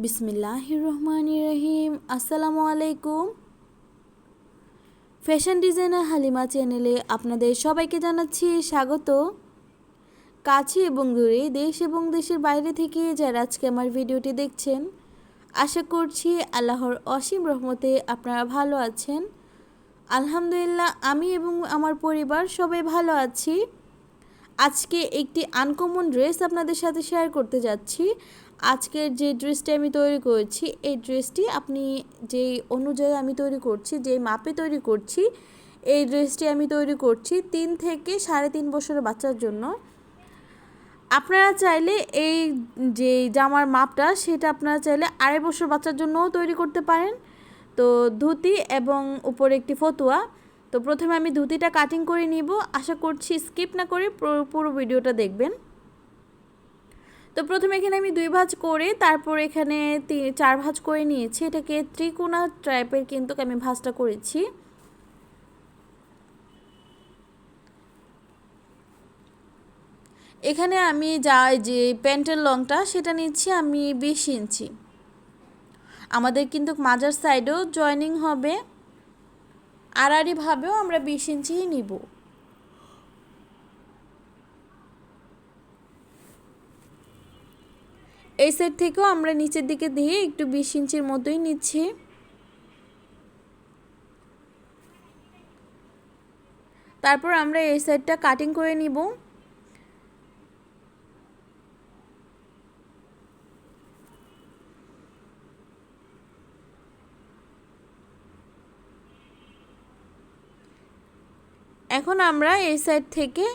বিসমিল্লাহির রহমানির রহিম। আসসালামু আলাইকুম। ফ্যাশন ডিজাইনার হালিমা চ্যানেলে আপনাদের সবাইকে জানাচ্ছি স্বাগত। কাছে এবং দূরে, দেশ এবং দেশের বাইরে থেকে যারা আজকে আমার ভিডিওটি দেখছেন, আশা করছি আল্লাহর অসীম রহমতে আপনারা ভালো আছেন। আলহামদুলিল্লাহ, আমি এবং আমার পরিবার সবাই ভালো আছি। আজকে একটি আনকমন ড্রেস আপনাদের সাথে শেয়ার করতে যাচ্ছি। আজকের যে ড্রেসটি আমি তৈরি করেছি, এই ড্রেসটি আপনি যেই অনুযায়ী আমি তৈরি করছি, যেই মাপে তৈরি করছি, এই ড্রেসটি আমি তৈরি করছি 3 থেকে 3.5 বছরের বাচ্চার জন্য। আপনারা চাইলে এই যে জামার মাপটা, সেটা আপনারা চাইলে 2.5 বছর বাচ্চার জন্যও তৈরি করতে পারেন। তো ধুতি এবং উপরে একটি ফতুয়া। তো প্রথমে আমি ধুতিটা কাটিং করে নিব। আশা করছি স্কিপ না করে পুরো ভিডিওটা দেখবেন। তো প্রথমে এখানে আমি 2 ভাঁজ করে তারপর এখানে 4 ভাঁজ করে নিয়েছি। এটাকে ত্রিকোণা টাইপের কিন্তু আমি ভাঁজটা করেছি। এখানে আমি যে প্যান্টের লংটা সেটা নিচ্ছি আমি 20 ইঞ্চি। আমাদের কিন্তু মাজার সাইডেও জয়েনিং হবে, আড়াআড়িভাবেও আমরা 20 ইঞ্চিই নিব। এই সাইড থেকেও আমরা নিচের দিকে দিয়ে একটু 20 ইঞ্চির মতোই নিচ্ছি। তারপর আমরা এই সাইডটা কাটিং করে নিব। এখন আমরা এই সাইড থেকে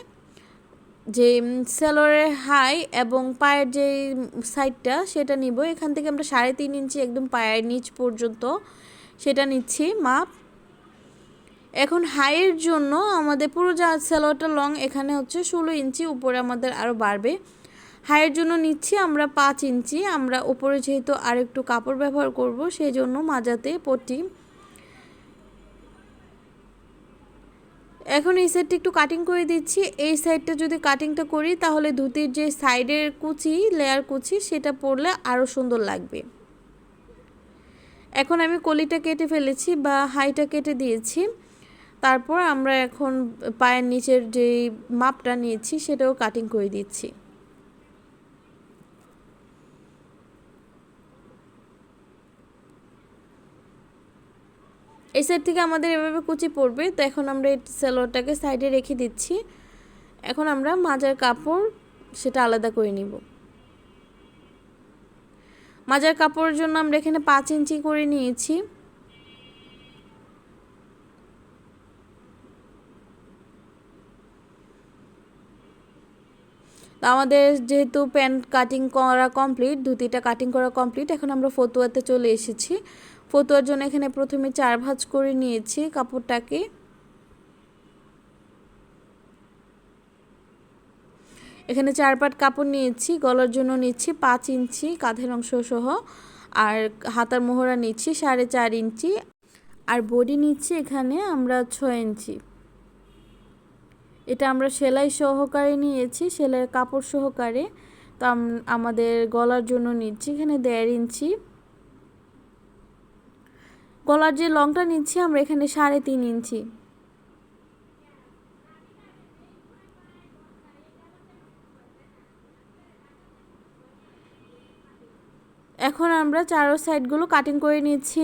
যে সেলোয়ারের হাই এবং পায়ের যে সাইডটা সেটা নিব। এখান থেকে আমরা 3.5 ইঞ্চি একদম পায়ের নিচ পর্যন্ত সেটা নিচ্ছি মাপ। এখন হাইয়ের জন্য আমাদের পুরো যা সেলোয়ারটা লং এখানে হচ্ছে 16 ইঞ্চি, উপরে আমাদের আরও বাড়বে। হাইয়ের জন্য নিচ্ছি আমরা 5 ইঞ্চি। আমরা উপরে যেহেতু আর একটু কাপড় ব্যবহার করব, সেই জন্য মাজাতে পট্টি। এখন এই সাইডটা একটু কাটিং করে দিচ্ছি। এই সাইডটা যদি কাটিংটা করি তাহলে ধুতির যে সাইডের কুচি, লেয়ার কুচি, সেটা পরলে আরও সুন্দর লাগবে। এখন আমি কলিটা কেটে ফেলেছি বা হাইটা কেটে দিয়েছি। তারপর আমরা এখন পায়ের নিচের যে মাপটা নিয়েছি সেটাও কাটিং করে দিচ্ছি। এই সাইড থেকে আমাদের এভাবে কুচি পড়বে। তো এখন আমরা এই সেলোয়ারটাকে সাইডে রেখে দিচ্ছি। এখন আমরা মাজার কাপড় সেটা আলাদা করে নিব। মাজার কাপড়ের জন্য আমরা এখানে 5 ইঞ্চি করে নিয়েছি। তো আমাদের যেহেতু প্যান্ট কাটিং করা কমপ্লিট, ধুতিটা কাটিং করা কমপ্লিট, এখন আমরা ফতুয়াতে চলে এসেছি। ফতুয়ার জন্য এখানে প্রথমে 4 ভাঁজ করে নিয়েছি কাপড়টাকে। এখানে 4 পাট কাপড় নিয়েছি। গলার জন্য নিচ্ছি 5 ইঞ্চি কাঁধের অংশ সহ, আর হাতার মোহরা নিচ্ছি 4.5 ইঞ্চি, আর বডি নিচ্ছি এখানে আমরা 6 ইঞ্চি। এটা আমরা সেলাই সহকারে নিয়েছি, সেলাইয়ের কাপড় সহকারে। তো আমাদের গলার জন্য নিচ্ছি এখানে 1.5 ইঞ্চি। গলার যে লংটা নিচ্ছি আমরা এখানে 3.5 ইঞ্চি। এখন আমরা চারো সাইডগুলো কাটিং করে নিচ্ছি।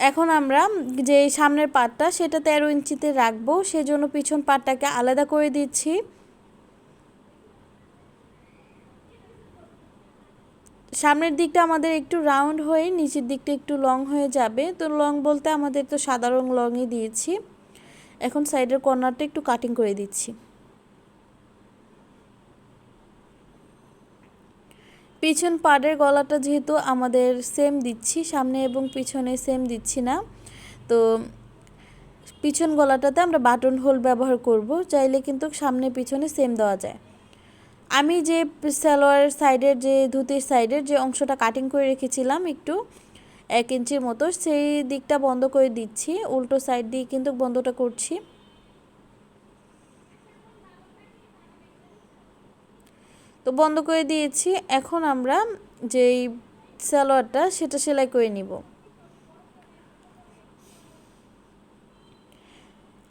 এখন আমরা যে সামনের পাটটা সেটা 13 ইঞ্চিতে রাখবো, সেজন্য পিছন পাটটাকে আলাদা করে দিচ্ছি। সামনের দিকটা আমাদের একটু রাউন্ড হয়ে নিচের দিকটা একটু লং হয়ে যাবে। তো লং বলতে আমাদের তো সাধারণ লংই দিয়েছি। এখন সাইডের কর্নারটা একটু কাটিং করে দিচ্ছি। পিছন পাড়ের গলাটা যেহেতু আমাদের সেম দিচ্ছি, সামনে এবং পিছনে সেম দিচ্ছি না, তো পিছন গলাটাতে আমরা বাটন হোল ব্যবহার করব। চাইলে কিন্তু সামনে পিছনে সেম দেওয়া যায়। আমি যে সালোয়ারের সাইডের যে ধুতির সাইডের যে অংশটা কাটিং করে রেখেছিলাম একটু 1 ইঞ্চির মতো, সেই দিকটা বন্ধ করে দিচ্ছি। উল্টো সাইড দিয়ে কিন্তু বন্ধটা করছি। তো বন্ধ করে দিয়েছি। এখন আমরা যেই সালোয়ারটা সেটা সেলাই করে নিব।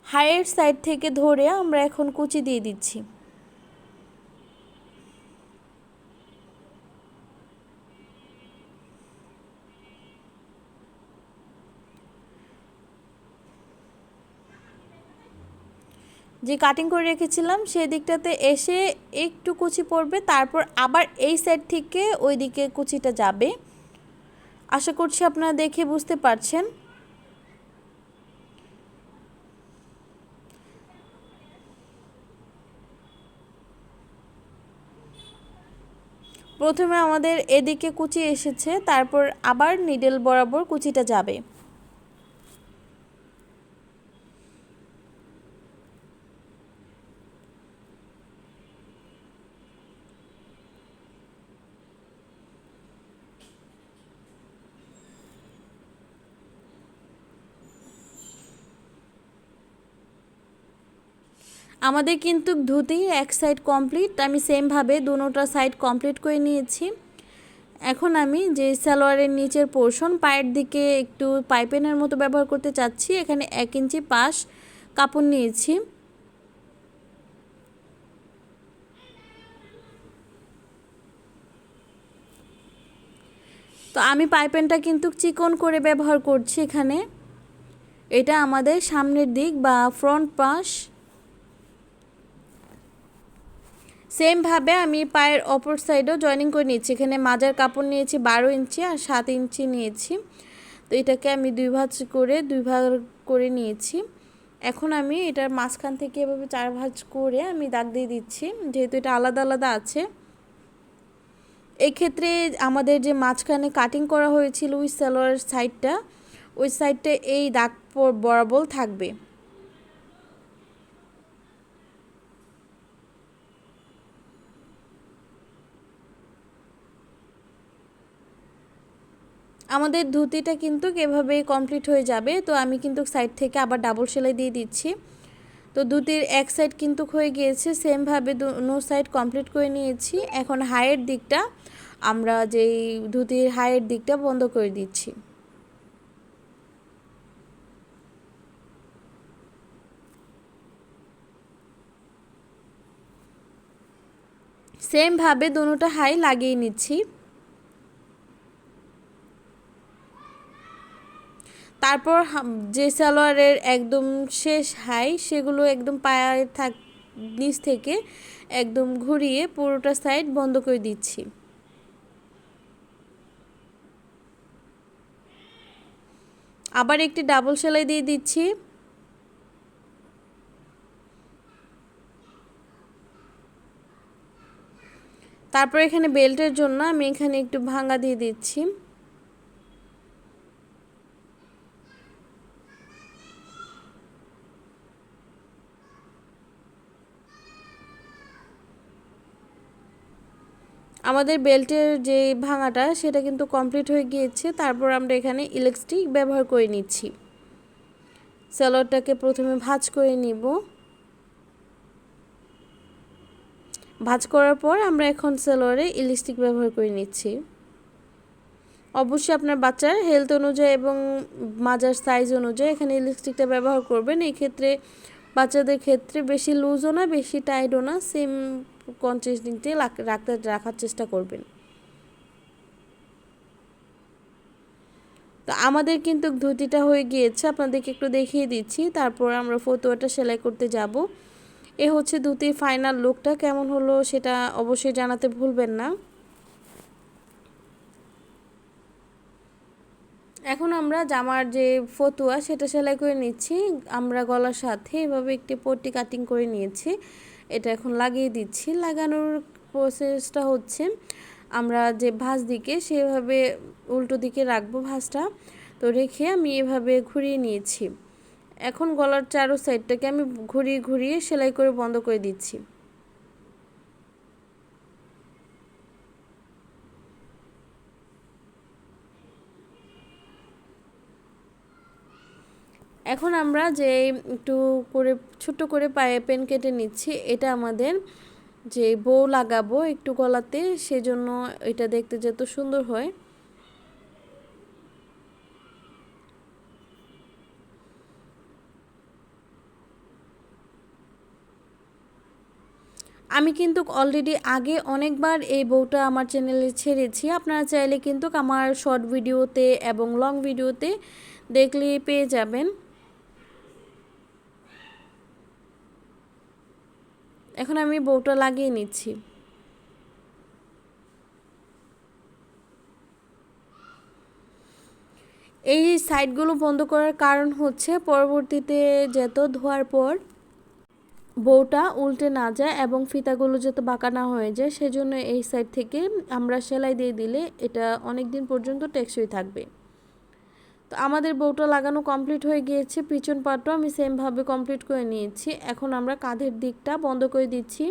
হাইয়ের সাইড থেকে ধরে আমরা এখন কুচি দিয়ে দিচ্ছি। যে কাটিং করে রেখেছিলাম সেই দিকটাতে এসে একটু কুচি পড়বে, তারপর আবার এই সাইড থেকে ওই দিকে কুচিটা যাবে। আশা করছি আপনারা দেখে বুঝতে পারছেন। প্রথমে আমাদের এদিকে কুচি এসেছে, তারপর আবার নিডল বরাবর কুচিটা যাবে। আমাদের কিন্তু ধুতির এক সাইড কমপ্লিট, আমি সেমভাবে দুটোটা সাইড কমপ্লিট করে নিয়েছি। এখন আমি যে সালোয়ারের নিচের পোর্শন পায়ের দিকে একটু পাইপিনের মতো ব্যবহার করতে চাচ্ছি। এখানে 1 ইঞ্চি পাশ কাপড় নিয়েছি। তো আমি পাইপিনটা কিন্তু চিকন করে ব্যবহার করছি এখানে। এটা আমাদের সামনের দিক বা ফ্রন্ট পাশ। সেমভাবে আমি পায়ের অপর সাইডেও জয়েনিং করে নিয়েছি। এখানে মাজার কাপড় নিয়েছি 12 ইঞ্চি আর 7 ইঞ্চি নিয়েছি। তো এটাকে আমি দুই ভাঁজ করে নিয়েছি। এখন আমি এটার মাঝখান থেকে এভাবে 4 ভাঁজ করে আমি দাগ দিয়ে দিচ্ছি, যেহেতু এটা আলাদা আলাদা আছে। এই ক্ষেত্রে আমাদের যে মাঝখানে কাটিং করা হয়েছিল ওই সালোয়ার সাইডটা, ওই সাইডটা এই দাগ বরাবর থাকবে। আমাদের ধুতিটা কিন্তু এভাবে কমপ্লিট হয়ে যাবে। তো আমি কিন্তু সাইড থেকে আবার ডাবল সেলাই দিয়ে দিচ্ছি। তো ধুতির এক সাইড কিন্তু হয়ে গিয়েছে, সেমভাবে দুনো সাইড কমপ্লিট করে নিয়েছি। এখন হাইয়ের দিকটা আমরা যেই ধুতির হাইয়ের দিকটা বন্ধ করে দিচ্ছি। সেমভাবে দুটোটা হাই লাগিয়ে নিচ্ছি। তারপর যে সালোয়ারের একদম শেষ হাই সেগুলো একদম পায়ের নিচ থেকে একদম ঘুরিয়ে পুরোটা সাইড বন্ধ করে দিচ্ছি। আবার একটি ডাবল সেলাই দিয়ে দিচ্ছি। তারপর এখানে বেল্টের জন্য আমি এখানে একটু ভাঙা দিয়ে দিচ্ছি। আমাদের বেল্টের যে ভাঙাটা সেটা কিন্তু কমপ্লিট হয়ে গিয়েছে। তারপর আমরা এখানে ইলাস্টিক ব্যবহার করে নিচ্ছি। সালোয়ারটাকে প্রথমে ভাঁজ করে নিব। ভাঁজ করার পর আমরা এখন সালোয়ারে ইলাস্টিক ব্যবহার করে নিচ্ছি। অবশ্যই আপনার বাচ্চার হেলথ অনুযায়ী এবং মাজার সাইজ অনুযায়ী এখানে ইলাস্টিকটা ব্যবহার করবেন। এই ক্ষেত্রে বাচ্চাদের ক্ষেত্রে বেশি লুজও না বেশি টাইটও না, সেম কনসিস্টেন্সি রাখার চেষ্টা করবেন। তো আমাদের কিন্তু ধুতিটা হয়ে গিয়েছে, আপনাদেরকে একটু দেখিয়ে দিচ্ছি। তারপর আমরা ফতুয়াটা সেলাই করতে যাব। এ হচ্ছে ধুতির ফাইনাল লুকটা। কেমন হলো সেটা অবশ্যই জানাতে ভুলবেন না। এখন আমরা জামার যে ফতুয়া সেটা সেলাই করে নিচ্ছি। আমরা গলার সাথে এভাবে একটি পট্টি কাটিং করে নিয়েছি। এটা এখন লাগিয়ে দিচ্ছি। লাগানোর প্রসেসটা হচ্ছে আমরা যে ভাঁজ দিকে সেভাবে উল্টো দিকে রাখবো ভাঁজটা। তো রেখে আমি এভাবে ঘুরিয়ে নিয়েছি। এখন গলার চারো সাইডটাকে আমি ঘুরিয়ে ঘুরিয়ে সেলাই করে বন্ধ করে দিচ্ছি। এখন আমরা যে একটু করে ছোট্ট করে পায়ে পেন কেটে নিচ্ছি, এটা আমাদের যে বউ লাগাবো একটু গলাতে, সেজন্য এটা দেখতে যত সুন্দর হয়। আমি কিন্তু অলরেডি আগে অনেকবার এই বউটা আমার চ্যানেলে ছেড়েছি, আপনারা চাইলে কিন্তু আমার শর্ট ভিডিওতে এবং লং ভিডিওতে দেখলে পেয়ে যাবেন। এখন আমি বউটা লাগিয়ে নিচ্ছি। এই সাইডগুলো বন্ধ করার কারণ হচ্ছে পরবর্তীতে যত ধোয়ার পর বউটা উল্টে না যায় এবং ফিতাগুলো যাতে বাঁকা না হয়ে যায়, সেজন্য এই সাইড থেকে আমরা সেলাই দিয়ে দিলে এটা অনেক দিন পর্যন্ত টেকসই থাকবে। তো আমাদের বউটা লাগানো কমপ্লিট হয়ে গিয়েছে, পিছন পাটও আমি সেমভাবে কমপ্লিট করে নিয়েছি। এখন আমরা কাঁধের দিকটা বন্ধ করে দিচ্ছি।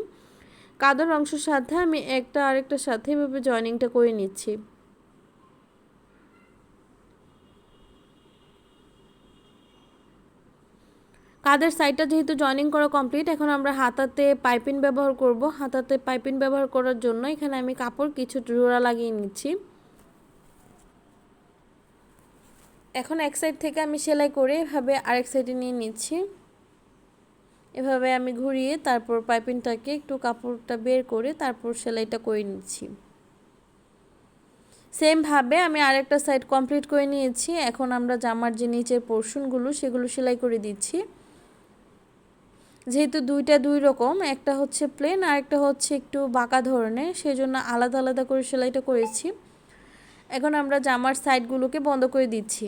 কাঁধের অংশের সাথে আমি একটা আরেকটার সাথে এভাবে জয়েনিংটা করে নিচ্ছি। কাঁধের সাইডটা যেহেতু জয়েনিং করা কমপ্লিট, এখন আমরা হাতাতে পাইপিং ব্যবহার করব। হাতাতে পাইপিং ব্যবহার করার জন্য এখানে আমি কাপড় কিছু জোড়া লাগিয়ে নিচ্ছি। এখন এক সাইড থেকে আমি সেলাই করে এভাবে আরেক সাইডে নিয়ে নিচ্ছি। এভাবে আমি ঘুরিয়ে তারপর পাইপিংটাকে একটু কাপড়টা বের করে তারপর সেলাইটা করে নিচ্ছি। সেমভাবে আমি আরেকটা সাইড কমপ্লিট করে নিয়েছি। এখন আমরা জামার যে নিচের পোর্শনগুলো সেগুলো সেলাই করে দিচ্ছি। যেহেতু দুইটা দুই রকম, একটা হচ্ছে প্লেন আর একটা হচ্ছে একটু বাঁকা ধরনের, সেজন্য আলাদা আলাদা করে সেলাইটা করেছি। এখন আমরা জামার সাইডগুলোকে বন্ধ করে দিচ্ছি।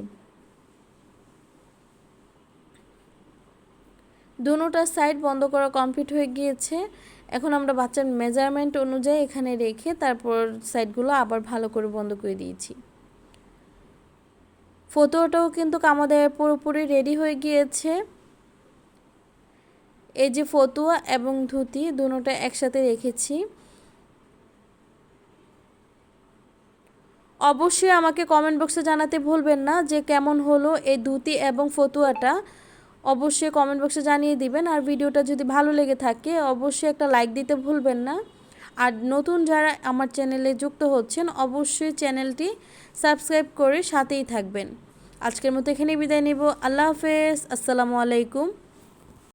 দুটোটা সাইড বন্ধ করা কমপ্লিট হয়ে গিয়েছে। এখন আমরা বাচ্চার মেজারমেন্ট অনুযায়ী এখানে রেখে তারপর সাইডগুলো আবার ভালো করে বন্ধ করে দিয়েছি। ফতুয়াটাও কিন্তু আমাদের পুরোপুরি রেডি হয়ে গিয়েছে। এই যে ফতুয়া এবং ধুতি দুটোটা একসাথে রেখেছি। অবশ্যই আমাকে কমেন্ট বক্সে জানাতে ভুলবেন না যে কেমন হলো এই ধুতি এবং ফতুয়াটা। অবশ্যই কমেন্ট বক্সে জানিয়ে দিবেন। আর ভিডিওটা যদি ভালো লেগে থাকে অবশ্যই একটা লাইক দিতে ভুলবেন না। আর নতুন যারা আমার চ্যানেলে যুক্ত হচ্ছেন অবশ্যই চ্যানেলটি সাবস্ক্রাইব করে সাথেই থাকবেন। আজকের মতো এখানেই বিদায় নেব। আল্লাহ হাফেজ, আসসালামু আলাইকুম।